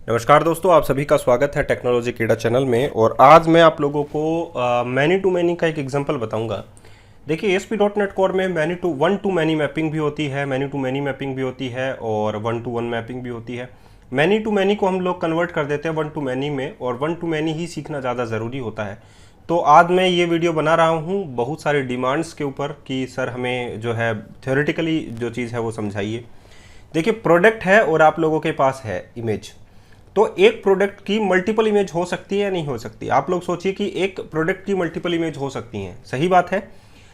नमस्कार दोस्तों, आप सभी का स्वागत है टेक्नोलॉजी कीड़ा चैनल में। और आज मैं आप लोगों को मैनी टू मैनी का एक एग्जांपल बताऊंगा। देखिए, ASP.NET कोर में many to one to many mapping भी होती है, मैनी टू मैनी मैपिंग भी होती है और वन टू वन मैपिंग भी होती है। मैनी टू मैनी को हम लोग कन्वर्ट कर देते हैं वन टू मैनी में, और वन टू मैनी ही सीखना ज़्यादा ज़रूरी होता है। तो आज मैं ये वीडियो बना रहा हूँ बहुत सारे डिमांड्स के ऊपर कि सर हमें जो है थ्योरेटिकली जो चीज़ है वो समझाइए। देखिए, प्रोडक्ट है और आप लोगों के पास है इमेज, तो एक प्रोडक्ट की मल्टीपल इमेज हो सकती है या नहीं हो सकती। आप लोग सोचिए कि एक प्रोडक्ट की मल्टीपल इमेज हो सकती हैं, सही बात है।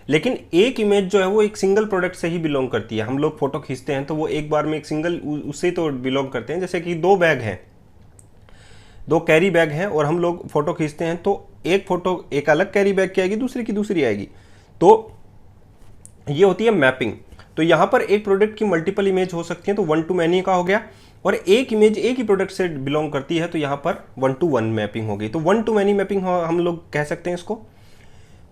लेकिन एक इमेज जो है वो एक सिंगल प्रोडक्ट से ही बिलोंग करती है। हम लोग फोटो खींचते हैं तो वो एक बार में एक सिंगल उससे तो बिलोंग करते हैं। जैसे कि दो बैग हैं, दो कैरी बैग हैं और हम लोग फोटो खींचते हैं तो एक फोटो एक अलग कैरी बैग की आएगी, दूसरी की दूसरी आएगी। तो ये होती है मैपिंग। तो यहाँ पर एक प्रोडक्ट की मल्टीपल इमेज हो सकती है, तो वन टू मैनी का हो गया। और एक इमेज एक ही प्रोडक्ट से बिलोंग करती है, तो यहाँ पर वन टू वन मैपिंग होगी। तो वन टू मैनी मैपिंग हम लोग कह सकते हैं इसको।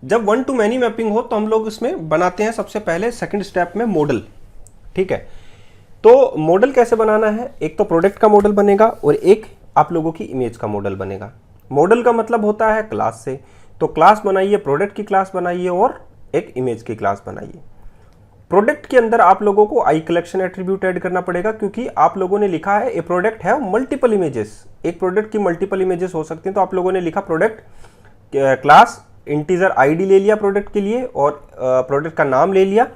जब वन टू मैनी मैपिंग हो तो हम लोग इसमें बनाते हैं सबसे पहले सेकंड स्टेप में मॉडल। ठीक है, तो मॉडल कैसे बनाना है, एक तो प्रोडक्ट का मॉडल बनेगा और एक आप लोगों की इमेज का मॉडल बनेगा। मॉडल का मतलब होता है क्लास से, तो क्लास बनाइए, प्रोडक्ट की क्लास बनाइए और एक इमेज की क्लास बनाइए। प्रोडक्ट के अंदर आप लोगों को आई कलेक्शन एट्रीब्यूट ऐड करना पड़ेगा, क्योंकि आप लोगों ने लिखा है ए प्रोडक्ट है मल्टीपल इमेजेस। एक प्रोडक्ट की मल्टीपल इमेजेस हो सकती हैं, तो आप लोगों ने लिखा प्रोडक्ट क्लास इंटीजर आईडी ले लिया प्रोडक्ट के लिए और प्रोडक्ट का नाम ले लिया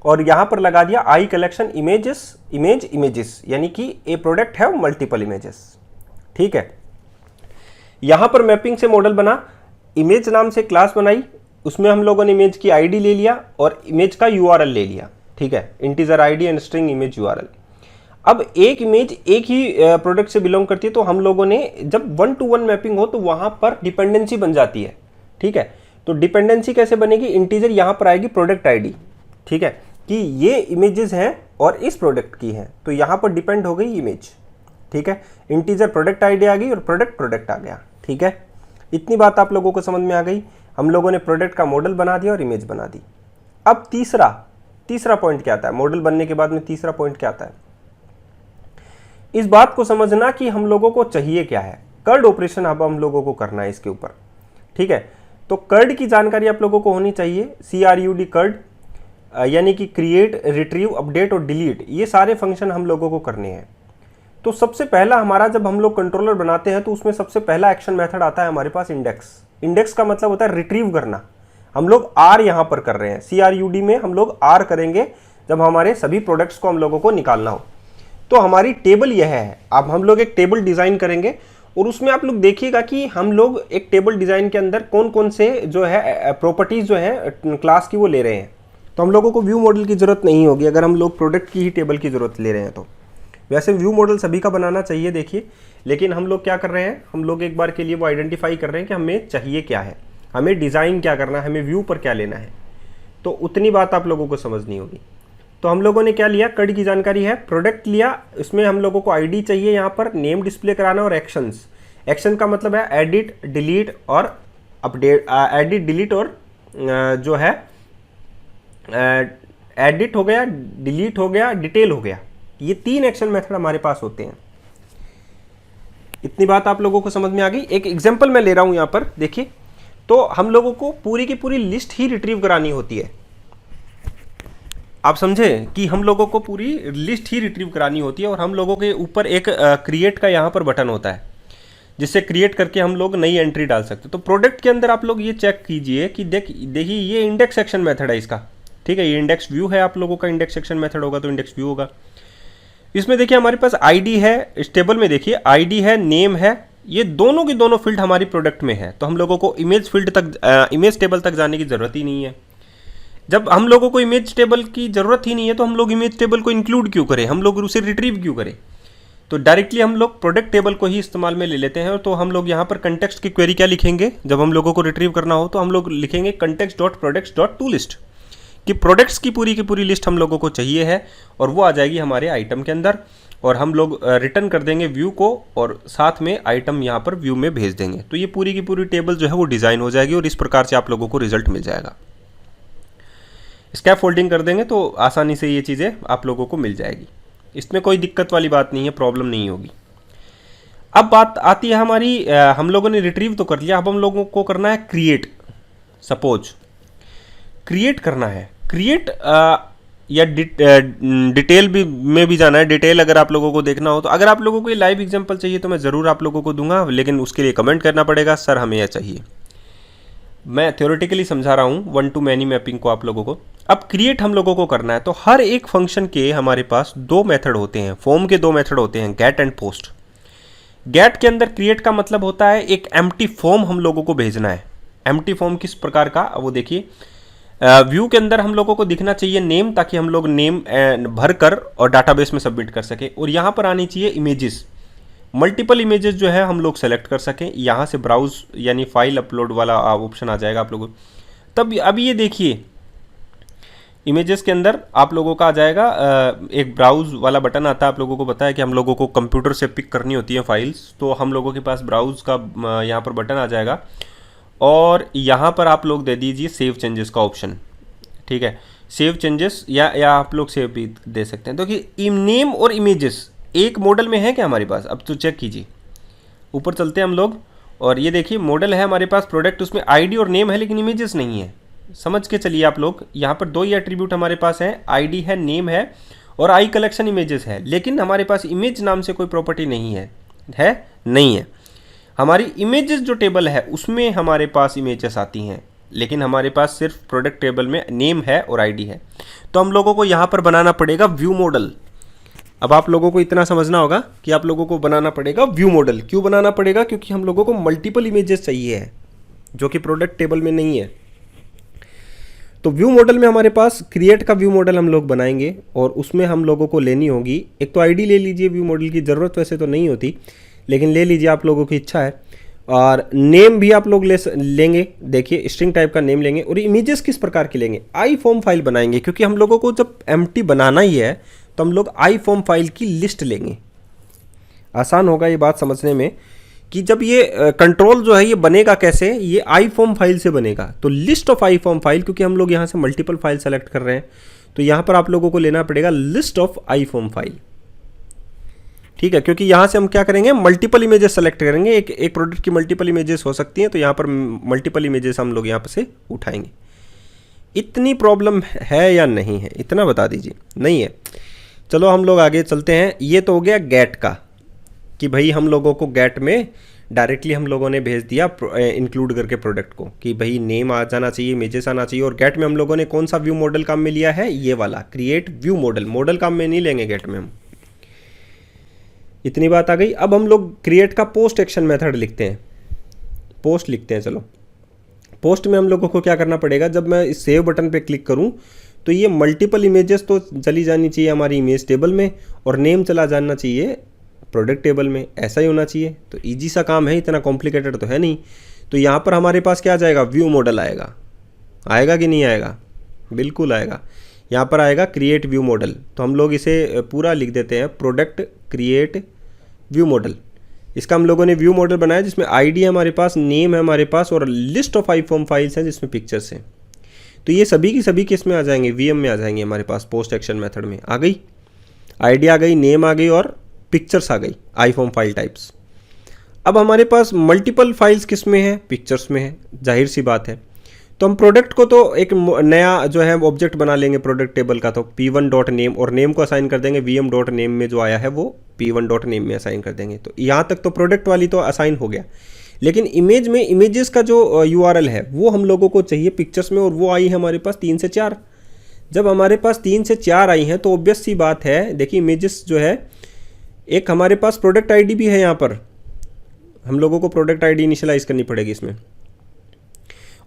और यहां पर लगा दिया आई कलेक्शन इमेजेस, यानी कि ए प्रोडक्ट है मल्टीपल इमेजेस। ठीक है, यहां पर मैपिंग से मॉडल बना, इमेज नाम से क्लास बनाई, उसमें हम लोगों ने इमेज की आईडी ले लिया और इमेज का यूआरएल ले लिया। ठीक है, integer ID and string image URL. अब एक इमेज एक ही प्रोडक्ट से बिलोंग करती है, तो हम लोगों ने जब वन टू वन मैपिंग हो तो वहां पर डिपेंडेंसी बन जाती है। ठीक है, तो डिपेंडेंसी कैसे बनेगी, इंटीजर यहां पर आएगी प्रोडक्ट आईडी। ठीक है, कि ये इमेजेस हैं और इस प्रोडक्ट की हैं, तो यहां पर डिपेंड हो गई इमेज। ठीक है, इंटीजर प्रोडक्ट आईडी आ गई और प्रोडक्ट आ गया। ठीक है, इतनी बात आप लोगों को समझ में आ गई। हम लोगों ने प्रोडक्ट का मॉडल बना दिया और इमेज बना दी। अब तीसरा पॉइंट क्या आता है, मॉडल बनने के बाद में तीसरा पॉइंट क्या आता है, इस बात को समझना कि हम लोगों को चाहिए क्या है। कर्ड ऑपरेशन अब हम लोगों को करना है इसके ऊपर। ठीक है, तो कर्ड की जानकारी आप लोगों को होनी चाहिए। CRUD कर्ड यानी कि क्रिएट, रिट्रीव, अपडेट और डिलीट, ये सारे फंक्शन हम लोगों को करने हैं। तो सबसे पहला हमारा, जब हम लोग कंट्रोलर बनाते हैं तो उसमें सबसे पहला एक्शन मेथड आता है हमारे पास इंडेक्स। इंडेक्स का मतलब होता है रिट्रीव करना। हम लोग आर यहां पर कर रहे हैं, CRUD में हम लोग आर करेंगे जब हमारे सभी प्रोडक्ट्स को हम लोगों को निकालना हो। तो हमारी टेबल यह है। अब हम लोग एक टेबल डिजाइन करेंगे और उसमें आप लोग देखिएगा कि हम लोग एक टेबल डिजाइन के अंदर कौन कौन से जो है प्रॉपर्टीज जो है क्लास की वो ले रहे हैं। तो हम लोगों को व्यू मॉडल की जरूरत नहीं होगी अगर हम लोग प्रोडक्ट की ही टेबल की जरूरत ले रहे हैं। तो वैसे व्यू मॉडल सभी का बनाना चाहिए, देखिए, लेकिन हम लोग क्या कर रहे हैं, हम लोग एक बार के लिए वो आइडेंटिफाई कर रहे हैं कि हमें चाहिए क्या है, हमें डिज़ाइन क्या करना है, हमें व्यू पर क्या लेना है। तो उतनी बात आप लोगों को समझनी होगी। तो हम लोगों ने क्या लिया, कर्ड की जानकारी है, प्रोडक्ट लिया, इसमें हम लोगों को आईडी चाहिए, यहाँ पर नेम डिस्प्ले कराना और एक्शंस। एक्शन का मतलब है एडिट, डिलीट और अपडेट। एडिट, डिलीट और जो है एडिट हो गया, डिलीट हो गया, डिटेल हो गया। ये तीन एक्शन मेथड हमारे पास होते हैं। इतनी बात आप लोगों को समझ में आ गई। एक एग्जांपल मैं ले रहा हूं यहां पर, देखिए। तो हम लोगों को पूरी की पूरी लिस्ट ही रिट्रीव करानी होती है। आप समझे कि हम लोगों को पूरी लिस्ट ही रिट्रीव करानी होती है और हम लोगों के ऊपर एक क्रिएट का यहां पर बटन होता है, जिससे क्रिएट करके हम लोग नई एंट्री डाल सकते हैं। तो प्रोडक्ट के अंदर आप लोग ये चेक कीजिए कि देखिए ये इंडेक्स सेक्शन मेथड है इसका। ठीक है, ये इंडेक्स व्यू है, आप लोगों का इंडेक्स सेक्शन मेथड होगा तो इंडेक्स व्यू होगा। इसमें देखिए हमारे पास आईडी है, इस टेबल में देखिए आईडी है, नेम है, ये दोनों की दोनों फील्ड हमारी प्रोडक्ट में है। तो हम लोगों को इमेज फील्ड तक, इमेज टेबल तक जाने की जरूरत ही नहीं है। जब हम लोगों को इमेज टेबल की जरूरत ही नहीं है तो हम लोग इमेज टेबल को इंक्लूड क्यों करें, हम लोग उसे रिट्रीव क्यों करें। तो डायरेक्टली हम लोग प्रोडक्ट टेबल को ही इस्तेमाल में ले लेते हैं। तो हम लोग यहाँ पर कंटेक्स्ट की क्वेरी क्या लिखेंगे, जब हम लोगों को रिट्रीव करना हो तो हम लोग लिखेंगे context dot products dot to list, कि प्रोडक्ट्स की पूरी लिस्ट हम लोगों को चाहिए है और वो आ जाएगी हमारे आइटम के अंदर। और हम लोग रिटर्न कर देंगे व्यू को और साथ में आइटम यहाँ पर व्यू में भेज देंगे। तो ये पूरी की पूरी टेबल जो है वो डिज़ाइन हो जाएगी और इस प्रकार से आप लोगों को रिजल्ट मिल जाएगा। स्कैप फोल्डिंग कर देंगे तो आसानी से ये चीज़ें आप लोगों को मिल जाएगी। इसमें कोई दिक्कत वाली बात नहीं है, प्रॉब्लम नहीं होगी। अब बात आती है हमारी, हम लोगों ने रिट्रीव तो कर लिया, अब हम लोगों को करना है क्रिएट। सपोज क्रिएट करना है, क्रिएट या डिटेल भी में भी जाना है। डिटेल अगर आप लोगों को देखना हो तो, अगर आप लोगों को ये लाइव एग्जांपल चाहिए तो मैं ज़रूर आप लोगों को दूंगा, लेकिन उसके लिए कमेंट करना पड़ेगा सर हमें यह चाहिए। मैं थ्योरेटिकली समझा रहा हूँ वन टू मैनी मैपिंग को आप लोगों को। अब क्रिएट हम लोगों को करना है, तो हर एक फंक्शन के हमारे पास दो मेथड होते हैं, फॉर्म के दो मेथड होते हैं, गेट एंड पोस्ट। गेट के अंदर क्रिएट का मतलब होता है एक एम्प्टी फॉर्म हम लोगों को भेजना है। एम्प्टी फॉर्म किस प्रकार का, वो देखिए, व्यू के अंदर हम लोगों को दिखना चाहिए नेम, ताकि हम लोग नेम भर कर और डाटाबेस में सबमिट कर सके। और यहाँ पर आनी चाहिए इमेजेस, मल्टीपल इमेजेस जो है हम लोग सेलेक्ट कर सकें। यहाँ से ब्राउज यानी फाइल अपलोड वाला ऑप्शन आ जाएगा आप लोगों। तब अब ये देखिए इमेजेस के अंदर आप लोगों का आ जाएगा एक ब्राउज वाला बटन आता है। आप लोगों को पता है कि हम लोगों को कंप्यूटर से पिक करनी होती है फाइल्स, तो हम लोगों के पास ब्राउज का यहाँ पर बटन आ जाएगा और यहाँ पर आप लोग दे दीजिए सेव चेंजेस का ऑप्शन। ठीक है, सेव चेंजेस या आप लोग सेव भी दे सकते हैं। तो कि नेम और इमेजेस एक मॉडल में है क्या हमारे पास, अब तो चेक कीजिए। ऊपर चलते हैं हम लोग और ये देखिए मॉडल है हमारे पास प्रोडक्ट, उसमें आईडी और नेम है लेकिन इमेजेस नहीं है। समझ के चलिए आप लोग, यहाँ पर दो ही एट्रीब्यूट हमारे पास हैं, आईडी है, नेम है और आई कलेक्शन इमेजेस है, लेकिन हमारे पास इमेज नाम से कोई प्रॉपर्टी नहीं है, नहीं है। हमारी इमेजेस जो टेबल है उसमें हमारे पास इमेजेस आती हैं, लेकिन हमारे पास सिर्फ प्रोडक्ट टेबल में नेम है और आईडी है। तो हम लोगों को यहाँ पर बनाना पड़ेगा व्यू मॉडल। अब आप लोगों को इतना समझना होगा कि आप लोगों को बनाना पड़ेगा व्यू मॉडल। क्यों बनाना पड़ेगा, क्योंकि हम लोगों को मल्टीपल इमेजेस चाहिए है जो कि प्रोडक्ट टेबल में नहीं है। तो व्यू मॉडल में हमारे पास क्रिएट का व्यू मॉडल हम लोग बनाएंगे और उसमें हम लोगों को लेनी होगी, एक तो आईडी ले लीजिए, व्यू मॉडल की ज़रूरत वैसे तो नहीं होती लेकिन ले लीजिए, आप लोगों की इच्छा है। और नेम भी आप लोग लेंगे, देखिए स्ट्रिंग टाइप का नेम लेंगे। और इमेजेस किस प्रकार की लेंगे, आई फॉर्म फाइल बनाएंगे, क्योंकि हम लोगों को जब एम्प्टी बनाना ही है तो हम लोग आई फॉर्म फाइल की लिस्ट लेंगे। आसान होगा ये बात समझने में कि जब ये कंट्रोल जो है ये बनेगा कैसे, ये आई फॉर्म फाइल से बनेगा। तो list of I form file, क्योंकि हम लोग यहाँ से मल्टीपल फाइल सेलेक्ट कर रहे हैं तो यहाँ पर आप लोगों को लेना पड़ेगा list of I form file. ठीक है, क्योंकि यहाँ से हम क्या करेंगे, मल्टीपल इमेजेस सेलेक्ट करेंगे। एक प्रोडक्ट की मल्टीपल इमेजेस हो सकती हैं, तो यहाँ पर मल्टीपल इमेजेस हम लोग यहाँ पर से उठाएंगे। इतनी प्रॉब्लम है या नहीं है, इतना बता दीजिए। नहीं है, चलो हम लोग आगे चलते हैं। ये तो हो गया गेट का, कि भाई हम लोगों को गेट में डायरेक्टली हम लोगों ने भेज दिया इंक्लूड करके प्रोडक्ट को, कि भाई नेम आ जाना चाहिए, इमेजेस आना चाहिए। और गेट में हम लोगों ने कौन सा व्यू मॉडल काम में लिया है, ये वाला क्रिएट व्यू मॉडल। मॉडल काम में नहीं लेंगे गेट में हम। इतनी बात आ गई। अब हम लोग क्रिएट का पोस्ट एक्शन मेथड लिखते हैं, पोस्ट लिखते हैं। चलो पोस्ट में हम लोगों को क्या करना पड़ेगा, जब मैं इस सेव बटन पे क्लिक करूं तो ये मल्टीपल इमेजेस तो चली जानी चाहिए हमारी इमेज टेबल में और नेम चला जाना चाहिए प्रोडक्ट टेबल में। ऐसा ही होना चाहिए। तो इजी सा काम है, इतना कॉम्प्लिकेटेड तो है नहीं। तो यहाँ पर हमारे पास क्या आ जाएगा, व्यू मॉडल आएगा। आएगा कि नहीं आएगा, बिल्कुल आएगा। यहाँ पर आएगा क्रिएट व्यू मॉडल। तो हम लोग इसे पूरा लिख देते हैं, प्रोडक्ट क्रिएट व्यू मॉडल। इसका हम लोगों ने व्यू मॉडल बनाया जिसमें आईडी है हमारे पास, नेम है हमारे पास और list of I form files हैं जिसमें पिक्चर्स हैं। तो ये सभी की सभी किस में आ जाएंगे, वीएम में आ जाएंगे हमारे पास। पोस्ट एक्शन मेथड में आ गई, आईडी आ गई, नेम आ गई और पिक्चर्स आ गई, आई फॉर्म फाइल टाइप्स। अब हमारे पास मल्टीपल फाइल्स किस में है, पिक्चर्स में है, जाहिर सी बात है। तो हम प्रोडक्ट को तो एक नया जो है ऑब्जेक्ट बना लेंगे प्रोडक्ट टेबल का, तो p1.name और नेम को असाइन कर देंगे vm.name में जो आया है वो p1.name में असाइन कर देंगे। तो यहाँ तक तो प्रोडक्ट वाली तो असाइन हो गया। लेकिन इमेज में इमेजेस का जो URL है वो हम लोगों को चाहिए पिक्चर्स में, और वो आई है हमारे पास 3 से 4। जब हमारे पास 3 से 4 आई हैं तो ऑब्वियस सी बात है, देखिए इमेजेस जो है, एक हमारे पास प्रोडक्ट आईडी भी है। यहाँ पर हम लोगों को प्रोडक्ट आईडी इनिशियलाइज करनी पड़ेगी इसमें,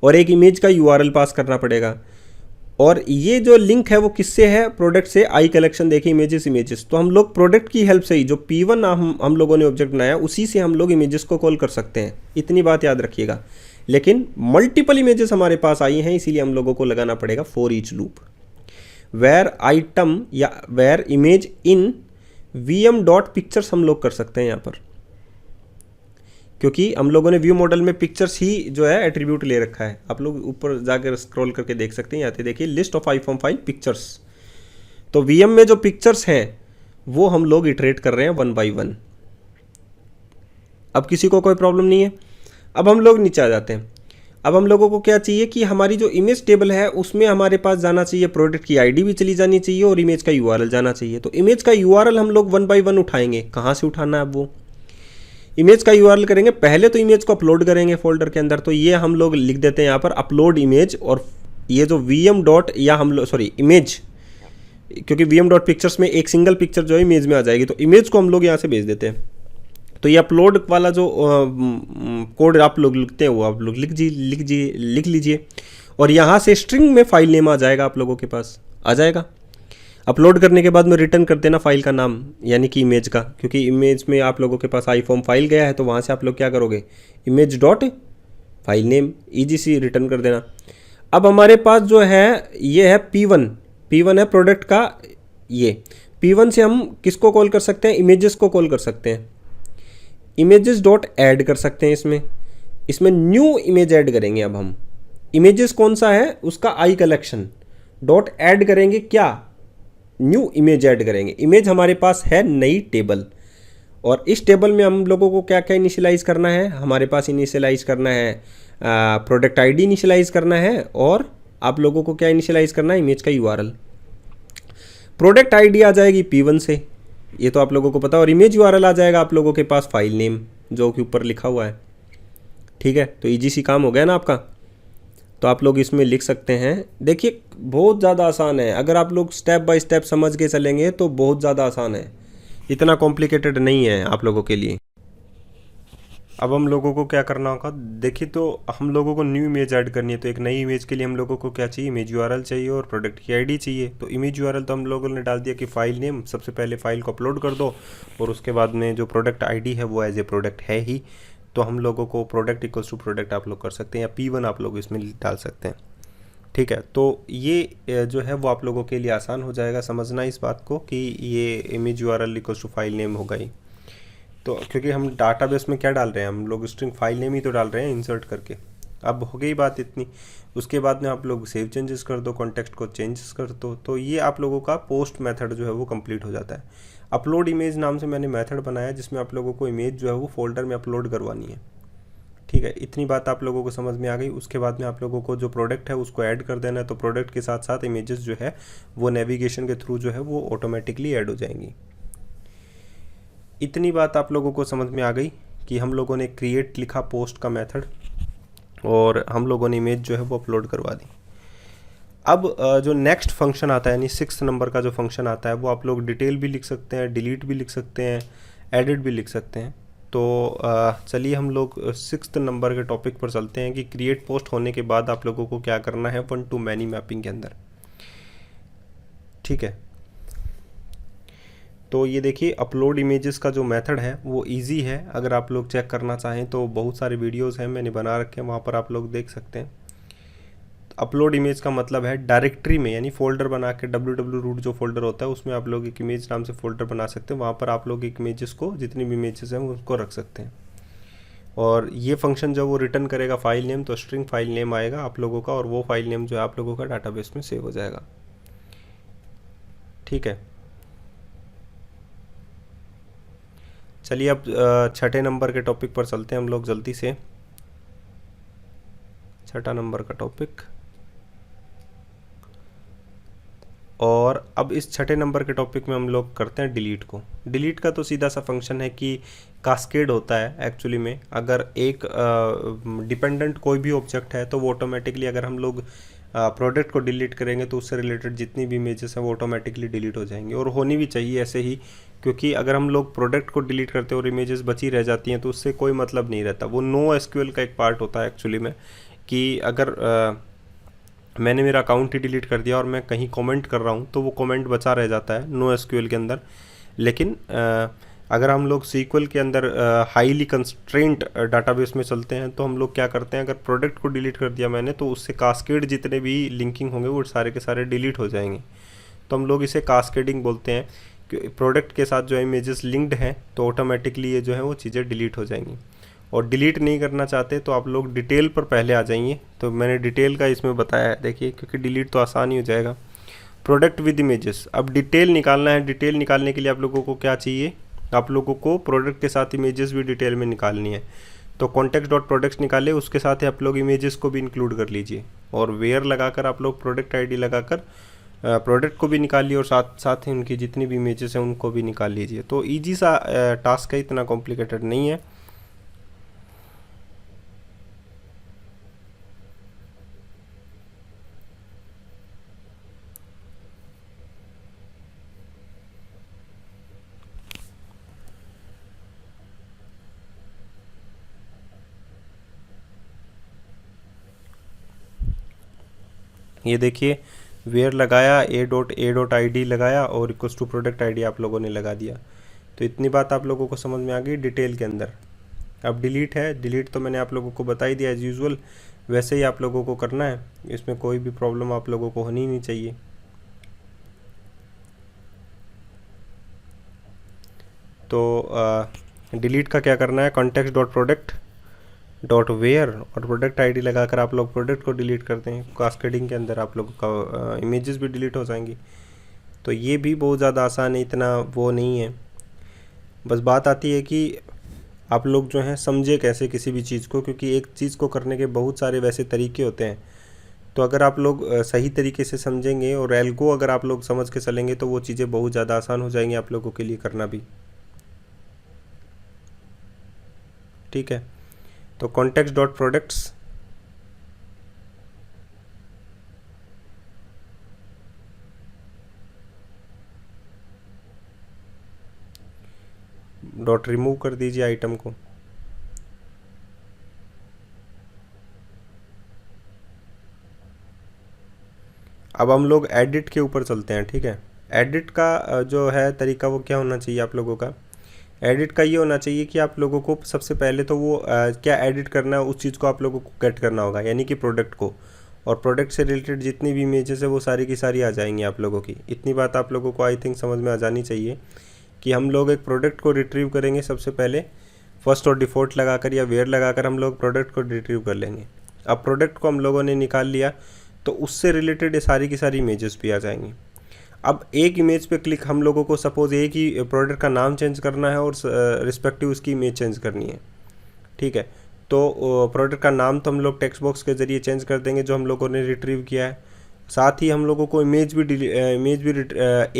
और एक इमेज का URL पास करना पड़ेगा। और ये जो लिंक है वो किससे है, प्रोडक्ट से। आई कलेक्शन देखिए इमेजेस। तो हम लोग प्रोडक्ट की हेल्प से ही जो P1 हम लोगों ने ऑब्जेक्ट बनाया उसी से हम लोग इमेजेस को कॉल कर सकते हैं। इतनी बात याद रखिएगा। लेकिन मल्टीपल इमेजेस हमारे पास आई हैं, इसीलिए हम लोगों को लगाना पड़ेगा for each loop, where item या वेयर इमेज इन vm.pictures हम लोग कर सकते हैं यहाँ पर, क्योंकि हम लोगों ने व्यू मॉडल में पिक्चर्स ही जो है एट्रीब्यूट ले रखा है। आप लोग ऊपर जाकर स्क्रॉल करके देख सकते हैं, यहाँ पे देखिए list of I form file pictures. तो वीएम में जो पिक्चर्स हैं वो हम लोग इटरेट कर रहे हैं 1 by 1। अब किसी को कोई प्रॉब्लम नहीं है। अब हम लोग नीचे आ जाते हैं। अब हम लोगों को क्या चाहिए कि हमारी जो इमेज टेबल है उसमें हमारे पास जाना चाहिए, प्रोडक्ट की आईडी भी चली जानी चाहिए और इमेज का यूआरएल जाना चाहिए। तो इमेज का यूआरएल हम लोग 1 बाय 1 उठाएंगे। कहाँ से उठाना है अब वो इमेज का यूआरएल करेंगे। पहले तो इमेज को अपलोड करेंगे फोल्डर के अंदर, तो ये हम लोग लिख देते हैं यहाँ पर अपलोड इमेज। और ये जो vm डॉट या हम लोग सॉरी इमेज, क्योंकि vm डॉट पिक्चर्स में एक सिंगल पिक्चर जो है इमेज में आ जाएगी, तो इमेज को हम लोग यहाँ से भेज देते हैं। तो ये अपलोड वाला जो कोड आप लोग लिखते हैं वो आप लोग लिख लीजिए और यहाँ से स्ट्रिंग में फाइल नेम आ जाएगा, आप लोगों के पास आ जाएगा। अपलोड करने के बाद में रिटर्न कर देना फाइल का नाम, यानी कि इमेज का, क्योंकि इमेज में आप लोगों के पास आई-फॉर्म फाइल गया है, तो वहाँ से आप लोग क्या करोगे, इमेज डॉट फाइल नेम ईजी सी रिटर्न कर देना। अब हमारे पास जो है ये है P1 है प्रोडक्ट का। ये P1 से हम किसको कॉल कर सकते हैं, इमेजेस को कॉल कर सकते हैं। इमेजेस डॉट ऐड कर सकते हैं इसमें न्यू इमेज ऐड करेंगे। अब हम इमेजेस कौन सा है उसका आई कलेक्शन डॉट ऐड करेंगे, क्या न्यू इमेज ऐड करेंगे। इमेज हमारे पास है नई टेबल और इस टेबल में हम लोगों को क्या क्या इनिशियलाइज करना है, हमारे पास इनिशियलाइज करना है प्रोडक्ट आईडी इनिशियलाइज करना है और आप लोगों को क्या इनिशियलाइज करना है, इमेज का यूआरएल। प्रोडक्ट आईडी आ जाएगी P1 से, ये तो आप लोगों को पता, और इमेज यूआरएल आ जाएगा आप लोगों के पास फाइल नेम जो कि ऊपर लिखा हुआ है। ठीक है, तो इजी सी काम हो गया ना आपका। तो आप लोग इसमें लिख सकते हैं। देखिए बहुत ज़्यादा आसान है, अगर आप लोग स्टेप बाय स्टेप समझ के चलेंगे तो बहुत ज़्यादा आसान है, इतना कॉम्प्लिकेटेड नहीं है आप लोगों के लिए। अब हम लोगों को क्या करना होगा, देखिए तो हम लोगों को न्यू इमेज ऐड करनी है। तो एक नई इमेज के लिए हम लोगों को क्या चाहिए, इमेज यूआरएल चाहिए और प्रोडक्ट की आईडी चाहिए। तो इमेज यूआरएल तो हम लोगों ने डाल दिया कि फाइल नेम, सबसे पहले फाइल को अपलोड कर दो और उसके बाद में जो प्रोडक्ट आईडी है वो एज ए प्रोडक्ट है ही, तो हम लोगों को प्रोडक्ट इक्वल्स टू प्रोडक्ट आप लोग कर सकते हैं या P1 आप लोग इसमें डाल सकते हैं। ठीक है, तो ये जो है वो आप लोगों के लिए आसान हो जाएगा समझना इस बात को कि ये image URL equals to file name होगा ही। तो क्योंकि हम डाटाबेस में क्या डाल रहे हैं, हम लोग स्ट्रिंग फाइल नेम ही तो डाल रहे हैं इंसर्ट करके। अब हो गई बात इतनी, उसके बाद में आप लोग सेव चेंजेस कर दो, कॉन्टेक्स्ट को चेंजेस कर दो, तो ये आप लोगों का पोस्ट मेथड जो है वो कंप्लीट हो जाता है। अपलोड इमेज नाम से मैंने मेथड बनाया जिसमें आप लोगों को इमेज जो है वो फोल्डर में अपलोड करवानी है। ठीक है, इतनी बात आप लोगों को समझ में आ गई। उसके बाद में आप लोगों को जो प्रोडक्ट है उसको ऐड कर देना है, तो प्रोडक्ट के साथ साथ इमेजेस जो है वो नेविगेशन के थ्रू जो है वो ऑटोमेटिकली ऐड हो जाएंगी। इतनी बात आप लोगों को समझ में आ गई कि हम लोगों ने क्रिएट लिखा पोस्ट का मेथड और हम लोगों ने इमेज जो है वो अपलोड करवा दी। अब जो नेक्स्ट फंक्शन आता है यानी 6 नंबर का जो फंक्शन आता है वो आप लोग डिटेल भी लिख सकते हैं, डिलीट भी लिख सकते हैं, एडिट भी लिख सकते हैं। तो चलिए हम लोग 6 नंबर के टॉपिक पर चलते हैं कि क्रिएट पोस्ट होने के बाद आप लोगों को क्या करना है 1 to many मैपिंग के अंदर। ठीक है, तो ये देखिए अपलोड इमेजेस का जो मेथड है वो इजी है। अगर आप लोग चेक करना चाहें तो बहुत सारे वीडियोस हैं मैंने बना रखे हैं, वहाँ पर आप लोग देख सकते हैं। अपलोड इमेज का मतलब है डायरेक्टरी में यानी फोल्डर बना के www रूट जो फोल्डर होता है उसमें आप लोग एक इमेज नाम से फोल्डर बना सकते हैं, वहाँ पर आप लोग एक इमेजेस को जितनी भी इमेजेस हैं उसको रख सकते हैं। और ये फंक्शन जब वो रिटर्न करेगा फाइल नेम, तो स्ट्रिंग फाइल नेम आएगा आप लोगों का और वो फाइल नेम जो है आप लोगों का डाटाबेस में सेव हो जाएगा। ठीक है, चलिए अब 6 नंबर के टॉपिक पर चलते हैं हम लोग जल्दी से। 6 नंबर का टॉपिक, और अब इस 6 नंबर के टॉपिक में हम लोग करते हैं डिलीट को। डिलीट का तो सीधा सा फंक्शन है कि कास्केड होता है एक्चुअली में। अगर एक डिपेंडेंट कोई भी ऑब्जेक्ट है तो वो ऑटोमेटिकली, अगर हम लोग प्रोडक्ट को डिलीट करेंगे तो उससे रिलेटेड जितनी भी इमेजेस हैं वो ऑटोमेटिकली डिलीट हो जाएंगी। और होनी भी चाहिए ऐसे ही, क्योंकि अगर हम लोग प्रोडक्ट को डिलीट करते हैं और इमेजेस बची रह जाती हैं तो उससे कोई मतलब नहीं रहता। वो नो एसक्यूएल का एक पार्ट होता है एक्चुअली में, कि अगर मैंने मेरा अकाउंट ही डिलीट कर दिया और मैं कहीं कमेंट कर रहा हूँ तो वो कमेंट बचा रह जाता है नो एसक्यूएल के अंदर। लेकिन अगर हम लोग सीक्वल के अंदर हाईली कंस्ट्रेंट डाटाबेस में चलते हैं तो हम लोग क्या करते हैं, अगर प्रोडक्ट को डिलीट कर दिया मैंने तो उससे कास्केड जितने भी लिंकिंग होंगे वो सारे के सारे डिलीट हो जाएंगे। तो हम लोग इसे कास्केडिंग बोलते हैं कि प्रोडक्ट के साथ जो इमेजेस लिंक्ड हैं तो ऑटोमेटिकली ये जो है वो चीज़ें डिलीट हो जाएंगी। और डिलीट नहीं करना चाहते तो आप लोग डिटेल पर पहले आ जाइए। तो मैंने डिटेल का इसमें बताया है, देखिए, क्योंकि डिलीट तो आसान ही हो जाएगा। प्रोडक्ट विद इमेजेस, अब डिटेल निकालना है। डिटेल निकालने के लिए आप लोगों को क्या चाहिए, आप लोगों को प्रोडक्ट के साथ इमेजेस भी डिटेल में निकालनी है। तो कॉन्टेक्स्ट डॉट प्रोडक्ट्स निकाले, उसके साथ ही आप लोग इमेजेस को भी इंक्लूड कर लीजिए, और वेयर लगाकर आप लोग प्रोडक्ट आईडी लगाकर प्रोडक्ट को भी निकालिए, और साथ साथ ही उनकी जितनी भी इमेजेस हैं उनको भी निकाल लीजिए। तो ईजी सा टास्क है, इतना कॉम्प्लिकेटेड नहीं है। ये देखिए, वेयर लगाया, ए डॉट आई डी लगाया, और इक्वल्स टू प्रोडक्ट आईडी आप लोगों ने लगा दिया। तो इतनी बात आप लोगों को समझ में आ गई डिटेल के अंदर। अब डिलीट है, डिलीट तो मैंने आप लोगों को बता ही दिया एज यूजुअल, वैसे ही आप लोगों को करना है, इसमें कोई भी प्रॉब्लम आप लोगों को होनी नहीं चाहिए। तो डिलीट का क्या करना है, context dot product dot where और प्रोडक्ट आईडी लगाकर आप लोग प्रोडक्ट को डिलीट करते हैं। कास्केडिंग के अंदर आप लोगों का इमेजेस भी डिलीट हो जाएंगी। तो ये भी बहुत ज़्यादा आसान है, इतना वो नहीं है। बस बात आती है कि आप लोग जो हैं समझे कैसे किसी भी चीज़ को, क्योंकि एक चीज़ को करने के बहुत सारे वैसे तरीके होते हैं। तो अगर आप लोग सही तरीके से समझेंगे और एल्गो अगर आप लोग समझ के चलेंगे तो वो चीज़ें बहुत ज़्यादा आसान हो जाएंगी आप लोगों के लिए करना भी। ठीक है, तो context dot products dot remove कर दीजिए आइटम को। अब हम लोग एडिट के ऊपर चलते हैं। ठीक है, एडिट का जो है तरीका वो क्या होना चाहिए आप लोगों का, एडिट का ये होना चाहिए कि आप लोगों को सबसे पहले तो वो क्या एडिट करना है उस चीज़ को आप लोगों को गेट करना होगा, यानी कि प्रोडक्ट को, और प्रोडक्ट से रिलेटेड जितनी भी इमेजेस है वो सारी की सारी आ जाएंगी आप लोगों की। इतनी बात आप लोगों को आई थिंक समझ में आ जानी चाहिए कि हम लोग एक प्रोडक्ट को रिट्रीव करेंगे सबसे पहले, फर्स्ट और डिफ़ॉल्ट लगाकर या वेयर लगाकर हम लोग प्रोडक्ट को रिट्रीव कर लेंगे। अब प्रोडक्ट को हम लोगों ने निकाल लिया तो उससे रिलेटेड ये सारी की सारी इमेजेस भी आ जाएंगी। अब एक इमेज पे क्लिक, हम लोगों को सपोज़ एक ही प्रोडक्ट का नाम चेंज करना है और रिस्पेक्टिव उसकी इमेज चेंज करनी है। ठीक है, तो प्रोडक्ट का नाम तो हम लोग टेक्स्ट बॉक्स के ज़रिए चेंज कर देंगे जो हम लोगों ने रिट्रीव किया है। साथ ही हम लोगों को इमेज भी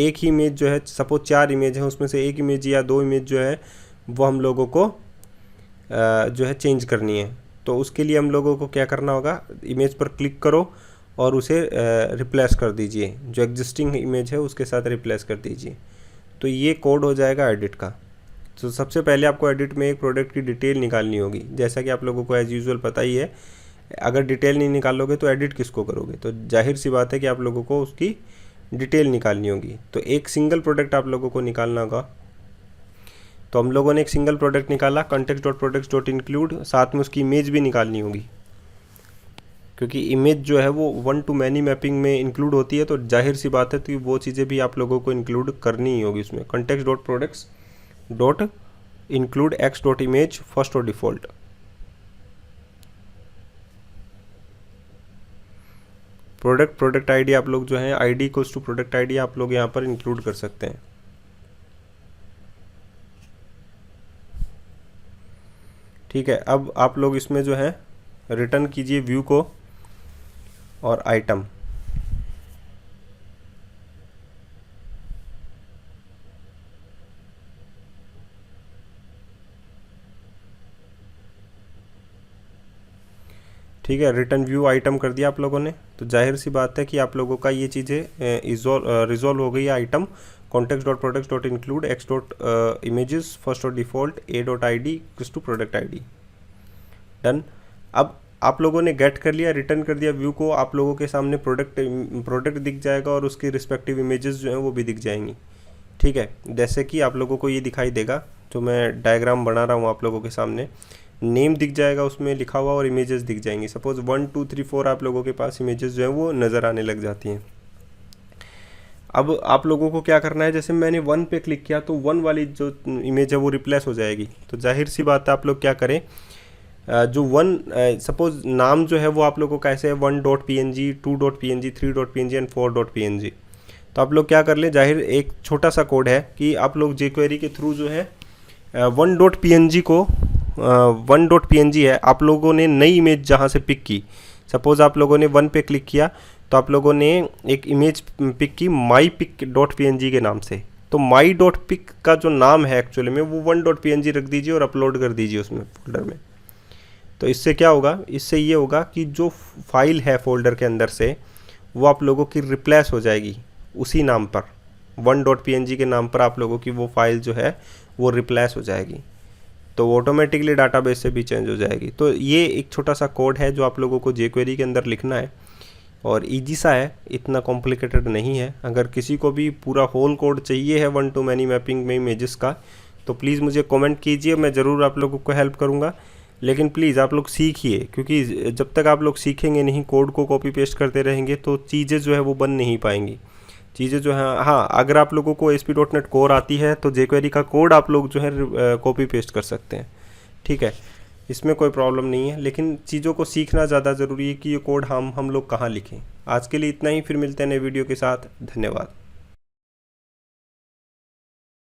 एक ही इमेज जो है, सपोज 4 इमेज है उसमें से एक इमेज या 2 इमेज जो है वो हम लोगों को जो है चेंज करनी है। तो उसके लिए हम लोगों को क्या करना होगा, इमेज पर क्लिक करो और उसे रिप्लेस कर दीजिए, जो एग्जिस्टिंग इमेज है उसके साथ रिप्लेस कर दीजिए। तो ये कोड हो जाएगा एडिट का। तो सबसे पहले आपको एडिट में एक प्रोडक्ट की डिटेल निकालनी होगी, जैसा कि आप लोगों को एज यूजुअल पता ही है। अगर डिटेल नहीं निकालोगे तो एडिट किसको करोगे, तो जाहिर सी बात है कि आप लोगों को उसकी डिटेल निकालनी होगी। तो एक सिंगल प्रोडक्ट आप लोगों को निकालना होगा। तो हम लोगों ने एक सिंगल प्रोडक्ट निकाला, context dot products dot include, साथ में उसकी इमेज भी निकालनी होगी, क्योंकि इमेज जो है वो 1 to many मैपिंग में इंक्लूड होती है। तो जाहिर सी बात है तो वो चीज़ें भी आप लोगों को इंक्लूड करनी ही होगी उसमें। Context dot products dot include x dot image first और डिफ़ॉल्ट। प्रोडक्ट आईडी आप लोग जो है ID equals to product ID आप लोग यहाँ पर इंक्लूड कर सकते हैं। ठीक है, अब आप लोग इसमें जो है रिटर्न कीजिए व्यू को और आइटम। ठीक है, रिटर्न व्यू आइटम कर दिया आप लोगों ने। तो जाहिर सी बात है कि आप लोगों का ये चीज़ें रिजॉल्व हो गई है। Item context dot products dot include x dot images first और default a dot I D to product I D, done. अब आप लोगों ने गेट कर लिया, रिटर्न कर दिया व्यू को, आप लोगों के सामने प्रोडक्ट दिख जाएगा और उसके रिस्पेक्टिव इमेजेस जो हैं वो भी दिख जाएंगी। ठीक है, जैसे कि आप लोगों को ये दिखाई देगा, जो मैं डायग्राम बना रहा हूँ आप लोगों के सामने, नेम दिख जाएगा उसमें लिखा हुआ और इमेजेस दिख जाएंगी। सपोज 1 2 3 4 आप लोगों के पास इमेजेस जो हैं वो नज़र आने लग जाती हैं। अब आप लोगों को क्या करना है, जैसे मैंने 1 पे क्लिक किया तो 1 वाली जो इमेज है वो रिप्लेस हो जाएगी। तो जाहिर सी बात है आप लोग क्या करें, जो 1 सपोज नाम जो है वो आप लोगों का ऐसे है 1.png 2.png 3.png and 4.png। तो आप लोग क्या कर लें, जाहिर एक छोटा सा कोड है कि आप लोग jQuery के थ्रू जो है वन डॉट पी को वन डॉट पी है, आप लोगों ने नई इमेज जहाँ से पिक की, सपोज़ आप लोगों ने वन पे क्लिक किया तो आप लोगों ने एक इमेज पिक की माई पिक डॉट पी के नाम से। तो माई डॉट पिक का जो नाम है एक्चुअली में वो वन डॉट पी रख दीजिए और अपलोड कर दीजिए उसमें फोल्डर में। तो इससे क्या होगा, इससे ये होगा कि जो फाइल है फोल्डर के अंदर से वो आप लोगों की रिप्लेस हो जाएगी उसी नाम पर, वन डॉट पी के नाम पर आप लोगों की वो फाइल जो है वो रिप्लेस हो जाएगी, तो ऑटोमेटिकली डाटाबेस से भी चेंज हो जाएगी। तो ये एक छोटा सा कोड है जो आप लोगों को jQuery के अंदर लिखना है और ईजी सा है, इतना कॉम्प्लिकेटेड नहीं है। अगर किसी को भी पूरा होल कोड चाहिए है वन टू मैनी मैपिंग में इमेजेस का तो प्लीज़ मुझे कमेंट कीजिए, मैं ज़रूर आप लोगों को हेल्प करूँगा। लेकिन प्लीज़ आप लोग सीखिए, क्योंकि जब तक आप लोग सीखेंगे नहीं, कोड को कॉपी पेस्ट करते रहेंगे तो चीज़ें जो है वो बन नहीं पाएंगी। चीज़ें जो है, हाँ अगर आप लोगों को ASP.NET कोर आती है तो jQuery का कोड आप लोग जो है कॉपी पेस्ट कर सकते हैं, ठीक है, इसमें कोई प्रॉब्लम नहीं है। लेकिन चीज़ों को सीखना ज़्यादा ज़रूरी है कि ये कोड हम लोग कहाँ लिखें। आज के लिए इतना ही, फिर मिलते हैं नए वीडियो के साथ। धन्यवाद।